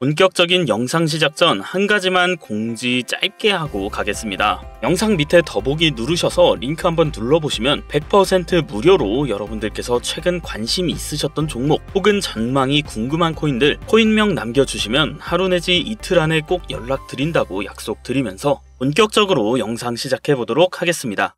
본격적인 영상 시작 전 한 가지만 공지 짧게 하고 가겠습니다. 영상 밑에 더보기 누르셔서 링크 한번 눌러보시면 100% 무료로 여러분들께서 최근 관심이 있으셨던 종목 혹은 전망이 궁금한 코인들 코인명 남겨주시면 하루 내지 이틀 안에 꼭 연락드린다고 약속드리면서 본격적으로 영상 시작해보도록 하겠습니다.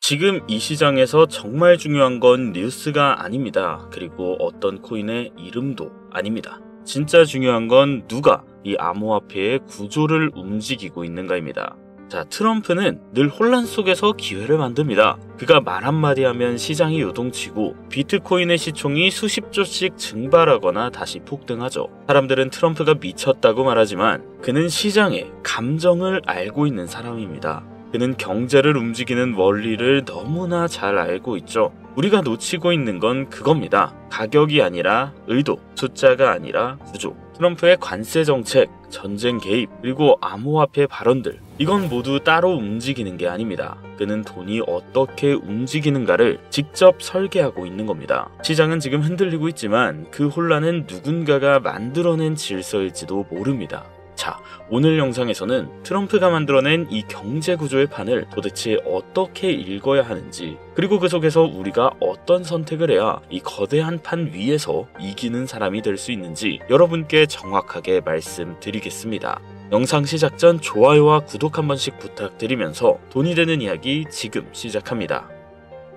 지금 이 시장에서 정말 중요한 건 뉴스가 아닙니다. 그리고 어떤 코인의 이름도 아닙니다. 진짜 중요한 건 누가 이 암호화폐의 구조를 움직이고 있는가입니다. 자, 트럼프는 늘 혼란 속에서 기회를 만듭니다. 그가 말 한마디 하면 시장이 요동치고 비트코인의 시총이 수십조씩 증발하거나 다시 폭등하죠. 사람들은 트럼프가 미쳤다고 말하지만 그는 시장의 감정을 알고 있는 사람입니다. 그는 경제를 움직이는 원리를 너무나 잘 알고 있죠. 우리가 놓치고 있는 건 그겁니다. 가격이 아니라 의도, 숫자가 아니라 구조. 트럼프의 관세 정책, 전쟁 개입, 그리고 암호화폐 발언들, 이건 모두 따로 움직이는 게 아닙니다. 그는 돈이 어떻게 움직이는가를 직접 설계하고 있는 겁니다. 시장은 지금 흔들리고 있지만 그 혼란은 누군가가 만들어낸 질서일지도 모릅니다. 자, 오늘 영상에서는 트럼프가 만들어낸 이 경제구조의 판을 도대체 어떻게 읽어야 하는지, 그리고 그 속에서 우리가 어떤 선택을 해야 이 거대한 판 위에서 이기는 사람이 될 수 있는지 여러분께 정확하게 말씀드리겠습니다. 영상 시작 전 좋아요와 구독 한 번씩 부탁드리면서 돈이 되는 이야기 지금 시작합니다.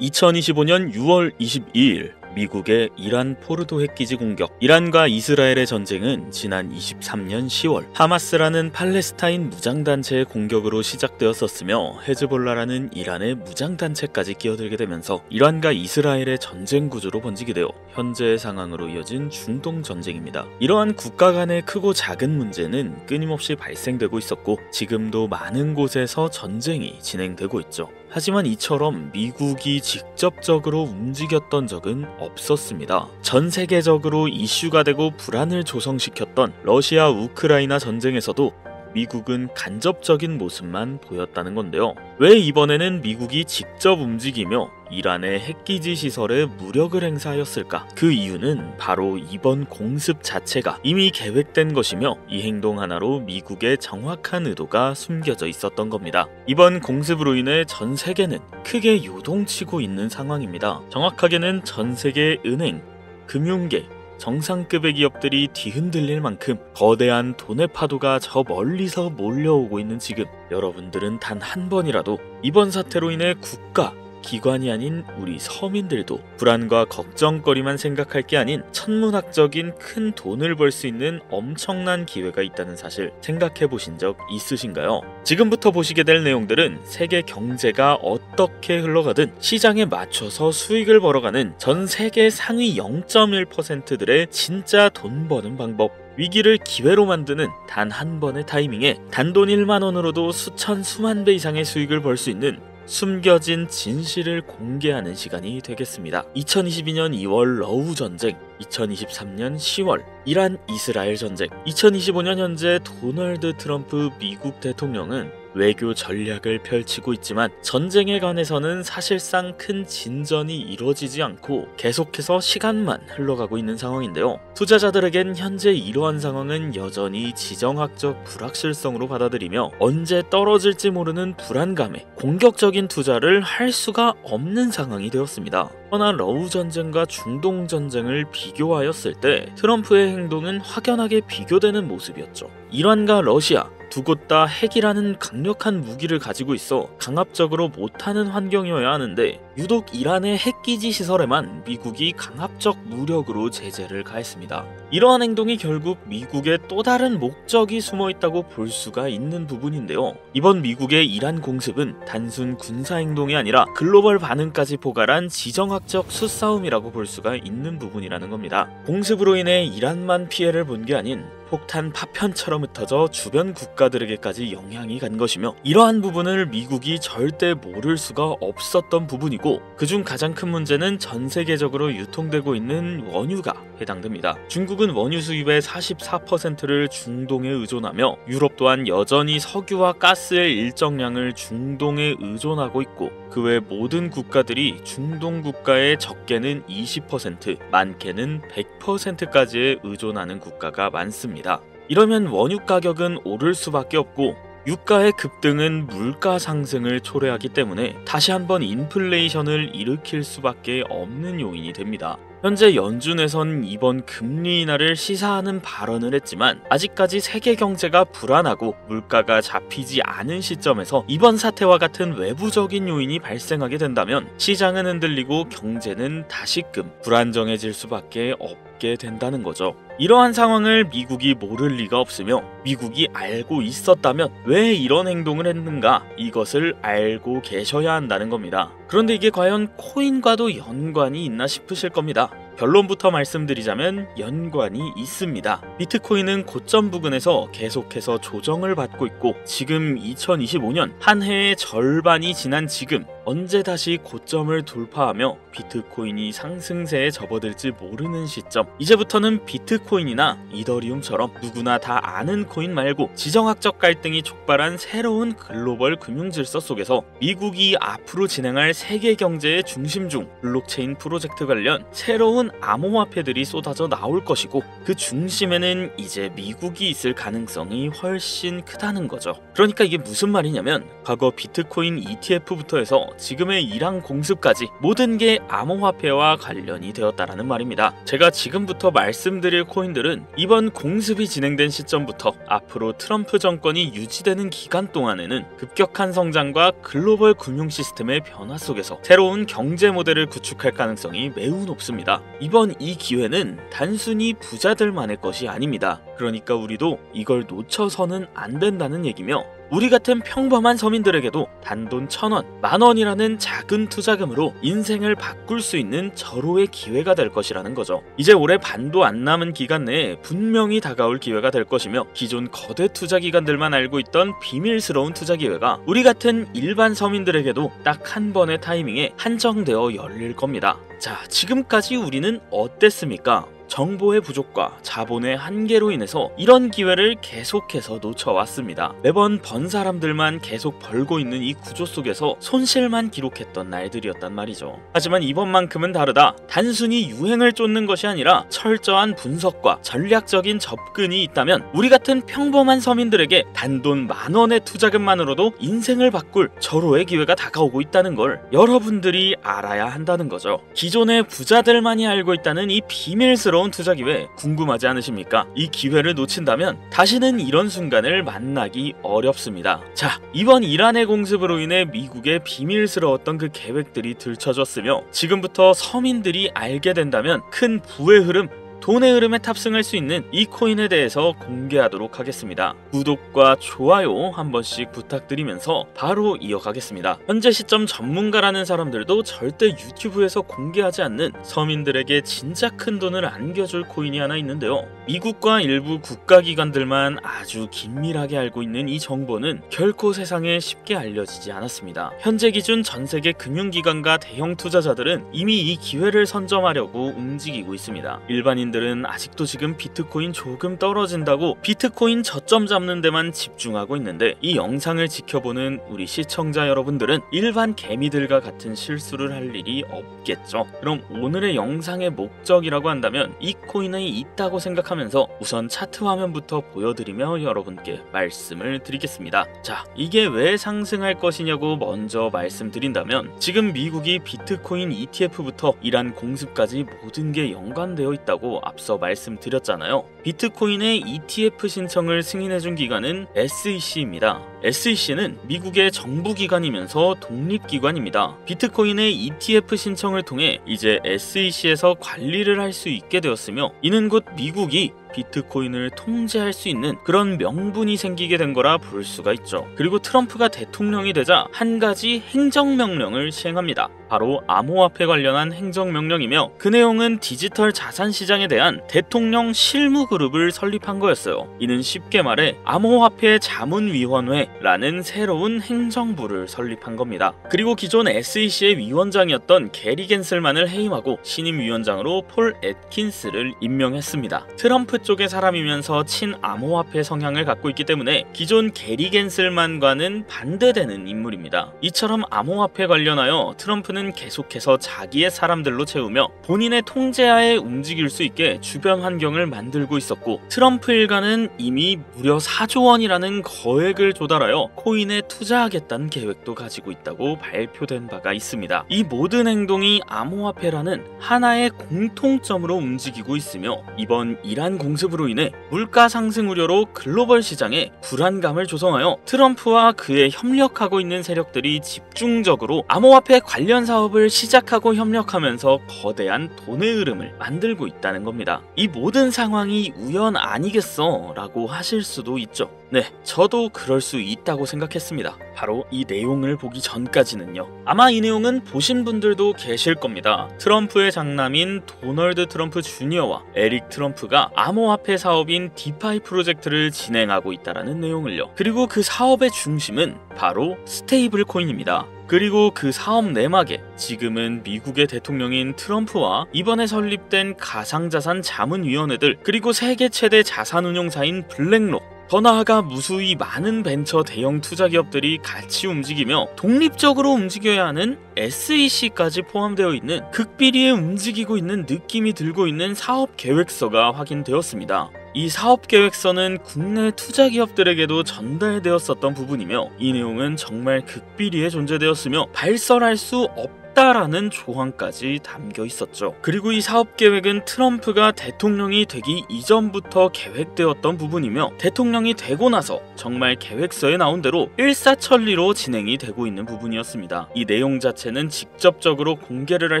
2025년 6월 22일 미국의 이란 포르도 핵기지 공격. 이란과 이스라엘의 전쟁은 지난 23년 10월 하마스라는 팔레스타인 무장단체의 공격으로 시작되었었으며 헤즈볼라라는 이란의 무장단체까지 끼어들게 되면서 이란과 이스라엘의 전쟁 구조로 번지게 되어 현재의 상황으로 이어진 중동 전쟁입니다. 이러한 국가 간의 크고 작은 문제는 끊임없이 발생되고 있었고 지금도 많은 곳에서 전쟁이 진행되고 있죠. 하지만 이처럼 미국이 직접적으로 움직였던 적은 없었습니다. 전 세계적으로 이슈가 되고 불안을 조성시켰던 러시아 우크라이나 전쟁에서도 미국은 간접적인 모습만 보였다는 건데요. 왜 이번에는 미국이 직접 움직이며 이란의 핵기지 시설에 무력을 행사하였을까? 그 이유는 바로 이번 공습 자체가 이미 계획된 것이며 이 행동 하나로 미국의 정확한 의도가 숨겨져 있었던 겁니다. 이번 공습으로 인해 전 세계는 크게 요동치고 있는 상황입니다. 정확하게는 전 세계 은행, 금융계, 정상급의 기업들이 뒤흔들릴 만큼 거대한 돈의 파도가 저 멀리서 몰려오고 있는 지금, 여러분들은 단 한 번이라도 이번 사태로 인해 국가, 기관이 아닌 우리 서민들도 불안과 걱정거리만 생각할 게 아닌 천문학적인 큰 돈을 벌 수 있는 엄청난 기회가 있다는 사실 생각해 보신 적 있으신가요? 지금부터 보시게 될 내용들은 세계 경제가 어떻게 흘러가든 시장에 맞춰서 수익을 벌어가는 전 세계 상위 0.1%들의 진짜 돈 버는 방법, 위기를 기회로 만드는 단 한 번의 타이밍에 단돈 1만 원으로도 수천 수만 배 이상의 수익을 벌 수 있는 숨겨진 진실을 공개하는 시간이 되겠습니다. 2022년 2월 러우 전쟁, 2023년 10월 이란 이스라엘 전쟁, 2025년 현재 도널드 트럼프 미국 대통령은 외교 전략을 펼치고 있지만 전쟁에 관해서는 사실상 큰 진전이 이루어지지 않고 계속해서 시간만 흘러가고 있는 상황인데요. 투자자들에겐 현재 이러한 상황은 여전히 지정학적 불확실성으로 받아들이며 언제 떨어질지 모르는 불안감에 공격적인 투자를 할 수가 없는 상황이 되었습니다. 허나 러우 전쟁과 중동 전쟁을 비교하였을 때 트럼프의 행동은 확연하게 비교되는 모습이었죠. 이란과 러시아 두 곳 다 핵이라는 강력한 무기를 가지고 있어 강압적으로 못하는 환경이어야 하는데 유독 이란의 핵기지 시설에만 미국이 강압적 무력으로 제재를 가했습니다. 이러한 행동이 결국 미국의 또 다른 목적이 숨어있다고 볼 수가 있는 부분인데요. 이번 미국의 이란 공습은 단순 군사행동이 아니라 글로벌 반응까지 포괄한 지정학적 수싸움이라고 볼 수가 있는 부분이라는 겁니다. 공습으로 인해 이란만 피해를 본 게 아닌 폭탄 파편처럼 흩어져 주변 국가들에게까지 영향이 간 것이며 이러한 부분을 미국이 절대 모를 수가 없었던 부분이고 그중 가장 큰 문제는 전 세계적으로 유통되고 있는 원유가 해당됩니다. 중국은 원유 수입의 44%를 중동에 의존하며 유럽 또한 여전히 석유와 가스의 일정량을 중동에 의존하고 있고 그 외 모든 국가들이 중동 국가의 적게는 20%, 많게는 100%까지에 의존하는 국가가 많습니다. 있습니다. 이러면 원유 가격은 오를 수밖에 없고 유가의 급등은 물가 상승을 초래하기 때문에 다시 한번 인플레이션을 일으킬 수밖에 없는 요인이 됩니다. 현재 연준에선 이번 금리 인하를 시사하는 발언을 했지만 아직까지 세계 경제가 불안하고 물가가 잡히지 않은 시점에서 이번 사태와 같은 외부적인 요인이 발생하게 된다면 시장은 흔들리고 경제는 다시금 불안정해질 수밖에 없게 된다는 거죠. 이러한 상황을 미국이 모를 리가 없으며 미국이 알고 있었다면 왜 이런 행동을 했는가, 이것을 알고 계셔야 한다는 겁니다. 그런데 이게 과연 코인과도 연관이 있나 싶으실 겁니다. 결론부터 말씀드리자면 연관이 있습니다. 비트코인은 고점 부근에서 계속해서 조정을 받고 있고 지금 2025년 한 해의 절반이 지난 지금 언제 다시 고점을 돌파하며 비트코인이 상승세에 접어들지 모르는 시점, 이제부터는 비트코인이나 이더리움처럼 누구나 다 아는 코인 말고 지정학적 갈등이 촉발한 새로운 글로벌 금융질서 속에서 미국이 앞으로 진행할 세계 경제의 중심 중 블록체인 프로젝트 관련 새로운 암호화폐들이 쏟아져 나올 것이고 그 중심에는 이제 미국이 있을 가능성이 훨씬 크다는 거죠. 그러니까 이게 무슨 말이냐면 과거 비트코인 ETF부터 해서 지금의 이랑 공습까지 모든 게 암호화폐와 관련이 되었다라는 말입니다. 제가 지금부터 말씀드릴 코인들은 이번 공습이 진행된 시점부터 앞으로 트럼프 정권이 유지되는 기간 동안에는 급격한 성장과 글로벌 금융 시스템의 변화 속에서 새로운 경제 모델을 구축할 가능성이 매우 높습니다. 이번 이 기회는 단순히 부자들만의 것이 아닙니다. 그러니까 우리도 이걸 놓쳐서는 안 된다는 얘기며 우리 같은 평범한 서민들에게도 단돈 1,000원, 10,000원이라는 작은 투자금으로 인생을 바꿀 수 있는 절호의 기회가 될 것이라는 거죠. 이제 올해 반도 안 남은 기간 내에 분명히 다가올 기회가 될 것이며 기존 거대 투자 기관들만 알고 있던 비밀스러운 투자 기회가 우리 같은 일반 서민들에게도 딱 한 번의 타이밍에 한정되어 열릴 겁니다. 자, 지금까지 우리는 어땠습니까? 정보의 부족과 자본의 한계로 인해서 이런 기회를 계속해서 놓쳐왔습니다. 매번 번 사람들만 계속 벌고 있는 이 구조 속에서 손실만 기록했던 날들이었단 말이죠. 하지만 이번만큼은 다르다. 단순히 유행을 쫓는 것이 아니라 철저한 분석과 전략적인 접근이 있다면 우리 같은 평범한 서민들에게 단돈 10,000원의 투자금만으로도 인생을 바꿀 절호의 기회가 다가오고 있다는 걸 여러분들이 알아야 한다는 거죠. 기존의 부자들만이 알고 있다는 이 비밀스러운 투자 기회 궁금하지 않으십니까? 이 기회를 놓친다면 다시는 이런 순간을 만나기 어렵습니다. 자, 이번 이란의 공습으로 인해 미국의 비밀스러웠던 그 계획들이 들춰졌으며 지금부터 서민들이 알게 된다면 큰 부의 흐름, 돈의 흐름에 탑승할 수 있는 이 코인에 대해서 공개하도록 하겠습니다. 구독과 좋아요 한 번씩 부탁드리면서 바로 이어가겠습니다. 현재 시점 전문가라는 사람들도 절대 유튜브에서 공개하지 않는 서민들에게 진짜 큰 돈을 안겨줄 코인이 하나 있는데요. 미국과 일부 국가기관들만 아주 긴밀하게 알고 있는 이 정보는 결코 세상에 쉽게 알려지지 않았습니다. 현재 기준 전세계 금융기관과 대형 투자자들은 이미 이 기회를 선점하려고 움직이고 있습니다. 일반인들은 아직도 지금 비트코인 조금 떨어진다고 비트코인 저점 잡는 데만 집중하고 있는데 이 영상을 지켜보는 우리 시청자 여러분들은 일반 개미들과 같은 실수를 할 일이 없겠죠. 그럼 오늘의 영상의 목적이라고 한다면 이 코인에 있다고 생각하면서 우선 차트 화면부터 보여드리며 여러분께 말씀을 드리겠습니다. 자, 이게 왜 상승할 것이냐고 먼저 말씀드린다면 지금 미국이 비트코인 ETF부터 이란 공습까지 모든 게 연관되어 있다고 앞서 말씀드렸잖아요. 비트코인의 ETF 신청을 승인해준 기관은 SEC입니다. SEC는 미국의 정부기관이면서 독립기관입니다. 비트코인의 ETF 신청을 통해 이제 SEC에서 관리를 할 수 있게 되었으며 이는 곧 미국이 비트코인을 통제할 수 있는 그런 명분이 생기게 된 거라 볼 수가 있죠. 그리고 트럼프가 대통령이 되자 한 가지 행정명령을 시행합니다. 바로 암호화폐 관련한 행정명령이며 그 내용은 디지털 자산시장에 대한 대통령 실무그룹을 설립한 거였어요. 이는 쉽게 말해 암호화폐 자문위원회 위원회라는 새로운 행정부를 설립한 겁니다. 그리고 기존 SEC의 위원장이었던 게리 겐슬만을 해임하고 신임 위원장으로 폴 애킨스를 임명했습니다. 트럼프 쪽의 사람이면서 친암호화폐 성향을 갖고 있기 때문에 기존 게리 겐슬만과는 반대되는 인물입니다. 이처럼 암호화폐 관련하여 트럼프는 계속해서 자기의 사람들로 채우며 본인의 통제하에 움직일 수 있게 주변 환경을 만들고 있었고, 트럼프 일가는 이미 무려 4조 원이라는 거액을 조달하여 코인에 투자하겠다는 계획도 가지고 있다고 발표된 바가 있습니다. 이 모든 행동이 암호화폐라는 하나의 공통점으로 움직이고 있으며, 이번 이란 공습으로 인해 물가 상승 우려로 글로벌 시장에 불안감을 조성하여 트럼프와 그에 협력하고 있는 세력들이 집중적으로 암호화폐 관련 사업을 시작하고 협력하면서 거대한 돈의 흐름을 만들고 있다는 겁니다. 이 모든 상황이 우연 아니겠어? 라고 하실 수도 있죠. 네, 저도 그럴 수 있다고 생각했습니다. 바로 이 내용을 보기 전까지는요. 아마 이 내용은 보신 분들도 계실 겁니다. 트럼프의 장남인 도널드 트럼프 주니어와 에릭 트럼프가 암호화폐 사업인 디파이 프로젝트를 진행하고 있다는 내용을요. 그리고 그 사업의 중심은 바로 스테이블 코인입니다. 그리고 그 사업 내막에 지금은 미국의 대통령인 트럼프와 이번에 설립된 가상자산 자문위원회들, 그리고 세계 최대 자산운용사인 블랙록, 더 나아가 무수히 많은 벤처 대형 투자기업들이 같이 움직이며 독립적으로 움직여야 하는 SEC까지 포함되어 있는 극비리에 움직이고 있는 느낌이 들고 있는 사업계획서가 확인되었습니다. 이 사업계획서는 국내 투자기업들에게도 전달되었었던 부분이며, 이 내용은 정말 극비리에 존재되었으며 발설할 수 없다라는 조항까지 담겨 있었죠. 그리고 이 사업계획은 트럼프가 대통령이 되기 이전부터 계획되었던 부분이며, 대통령이 되고 나서 정말 계획서에 나온 대로 일사천리로 진행이 되고 있는 부분이었습니다. 이 내용 자체는 직접적으로 공개를 할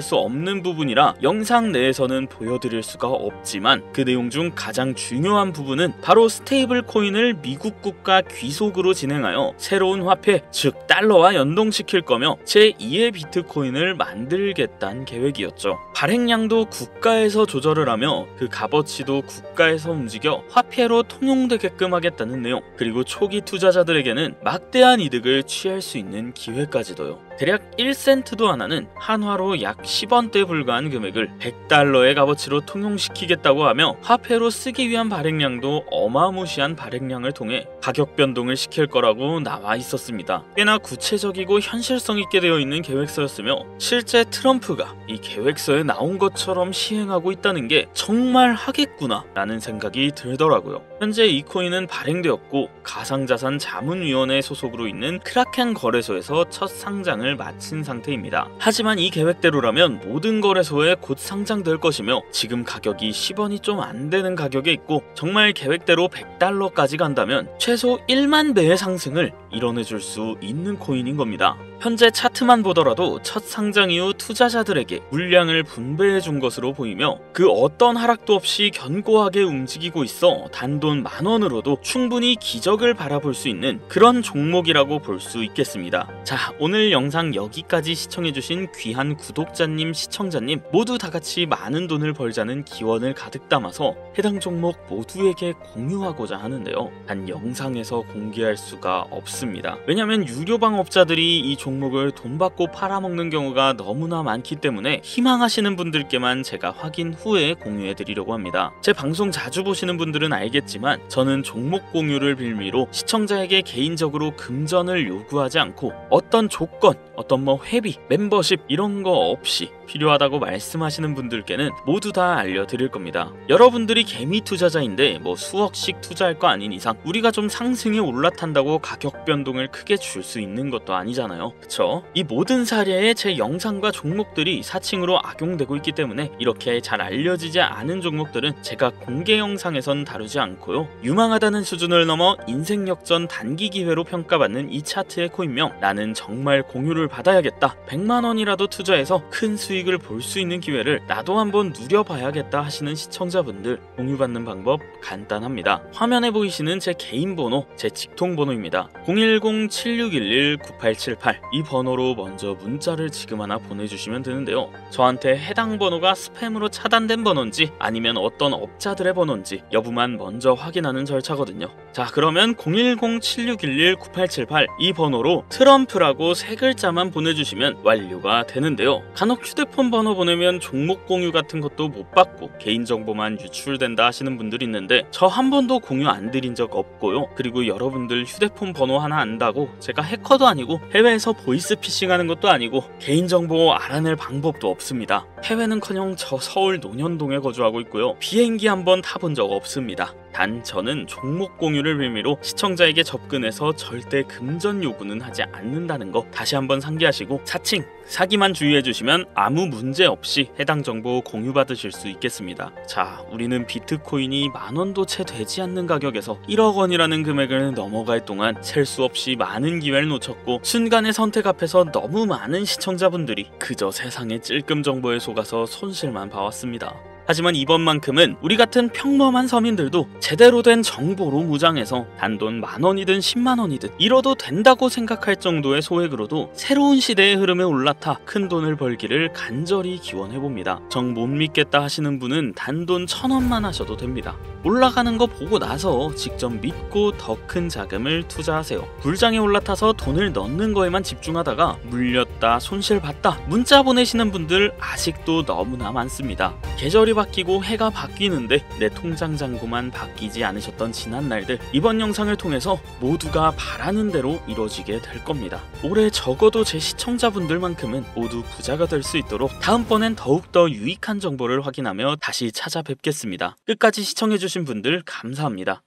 수 없는 부분이라 영상 내에서는 보여드릴 수가 없지만, 그 내용 중 가장 중요한 부분은 바로 스테이블 코인을 미국 국가 귀속으로 진행하여 새로운 화폐, 즉 달러와 연동시킬 거며 제2의 비트코인을 만들겠다는 계획이었죠. 발행량도 국가에서 조절을 하며 그 값어치도 국가에서 움직여 화폐로 통용되게끔 하겠다는 내용, 그리고 초기 투자자들에게는 막대한 이득을 취할 수 있는 기회까지도요. 대략 1센트도 안 하는 한화로 약 10원대에 불과한 금액을 100달러의 값어치로 통용시키겠다고 하며, 화폐로 쓰기 위한 발행량도 어마무시한 발행량을 통해 가격 변동을 시킬 거라고 나와 있었습니다. 꽤나 구체적이고 현실성 있게 되어 있는 계획서였으며, 실제 트럼프가 이 계획서에 나온 것처럼 시행하고 있다는 게 정말 하겠구나 라는 생각이 들더라고요. 현재 이 코인은 발행되었고, 가상자산 자문위원회 소속으로 있는 크라켄 거래소에서 첫 상장을 마친 상태입니다. 하지만 이 계획대로라면 모든 거래소에 곧 상장될 것이며, 지금 가격이 10원이 좀 안 되는 가격에 있고, 정말 계획대로 100달러까지 간다면 최소 1만 배의 상승을 이뤄내줄 수 있는 코인인 겁니다. 현재 차트만 보더라도 첫 상장 이후 투자자들에게 물량을 분배해 준 것으로 보이며, 그 어떤 하락도 없이 견고하게 움직이고 있어 단돈 10,000원으로도 충분히 기적을 바라볼 수 있는 그런 종목이라고 볼 수 있겠습니다. 자, 오늘 영상 여기까지 시청해주신 귀한 구독자님, 시청자님 모두 다같이 많은 돈을 벌자는 기원을 가득 담아서 해당 종목 모두에게 공유하고자 하는데요. 단 영상에서 공개할 수가 없습니다. 왜냐면 유료방업자들이 이 종목을 돈 받고 팔아먹는 경우가 너무나 많기 때문에 희망하시는 분들께만 제가 확인 후에 공유해드리려고 합니다. 제 방송 자주 보시는 분들은 알겠지만, 저는 종목 공유를 빌미로 시청자에게 개인적으로 금전을 요구하지 않고 어떤 조건, 어떤 회비, 멤버십 이런 거 없이 필요하다고 말씀하시는 분들께는 모두 다 알려드릴 겁니다. 여러분들이 개미 투자자인데 수억씩 투자할 거 아닌 이상 우리가 좀 상승에 올라탄다고 가격 변동을 크게 줄 수 있는 것도 아니잖아요. 그쵸? 이 모든 사례에 제 영상과 종목들이 사칭으로 악용되고 있기 때문에 이렇게 잘 알려지지 않은 종목들은 제가 공개 영상에선 다루지 않고요. 유망하다는 수준을 넘어 인생 역전 단기 기회로 평가받는 이 차트의 코인명, 나는 정말 공유를 받아야겠다, 100만원이라도 투자해서 큰 수익 수익을 볼 수 있는 기회를 나도 한번 누려봐야겠다 하시는 시청자분들, 공유받는 방법 간단합니다. 화면에 보이시는 제 개인 번호, 제 직통 번호입니다. 010-7611-9878 이 번호로 먼저 문자를 지금 하나 보내주시면 되는데요. 저한테 해당 번호가 스팸으로 차단된 번호인지 아니면 어떤 업자들의 번호인지 여부만 먼저 확인하는 절차거든요. 자, 그러면 010-7611-9878 이 번호로 트럼프라고 세 글자만 보내주시면 완료가 되는데요. 간혹 휴대폰 번호 보내면 종목 공유 같은 것도 못 받고 개인정보만 유출된다 하시는 분들이 있는데 저 한 번도 공유 안 드린 적 없고요. 그리고 여러분들 휴대폰 번호 하나 안다고 제가 해커도 아니고 해외에서 보이스피싱 하는 것도 아니고 개인정보 알아낼 방법도 없습니다. 해외는커녕 저 서울 논현동에 거주하고 있고요. 비행기 한 번 타본 적 없습니다. 단 저는 종목 공유를 빌미로 시청자에게 접근해서 절대 금전 요구는 하지 않는다는 거 다시 한번 상기하시고, 사칭, 사기만 주의해주시면 아무 문제 없이 해당 정보 공유받으실 수 있겠습니다. 자, 우리는 비트코인이 만원도 채 되지 않는 가격에서 1억 원이라는 금액을 넘어갈 동안 셀 수 없이 많은 기회를 놓쳤고 순간의 선택 앞에서 너무 많은 시청자분들이 그저 세상의 찔끔 정보에 속아서 손실만 봐왔습니다. 하지만 이번만큼은 우리 같은 평범한 서민들도 제대로 된 정보로 무장해서 단돈 만원이든 10만원이든 잃어도 된다고 생각할 정도의 소액으로도 새로운 시대의 흐름에 올라타 큰 돈을 벌기를 간절히 기원해봅니다. 정 못 믿겠다 하시는 분은 단돈 1000원만 하셔도 됩니다. 올라가는 거 보고 나서 직접 믿고 더 큰 자금을 투자하세요. 불장에 올라타서 돈을 넣는 거에만 집중하다가 물렸다, 손실봤다 문자 보내시는 분들 아직도 너무나 많습니다. 계절이 바뀌고 해가 바뀌는데 내 통장 잔고만 바뀌지 않으셨던 지난 날들, 이번 영상을 통해서 모두가 바라는 대로 이루어지게 될 겁니다. 올해 적어도 제 시청자분들만큼은 모두 부자가 될 수 있도록 다음번엔 더욱더 유익한 정보를 확인하며 다시 찾아뵙겠습니다. 끝까지 시청해주신 분들 감사합니다.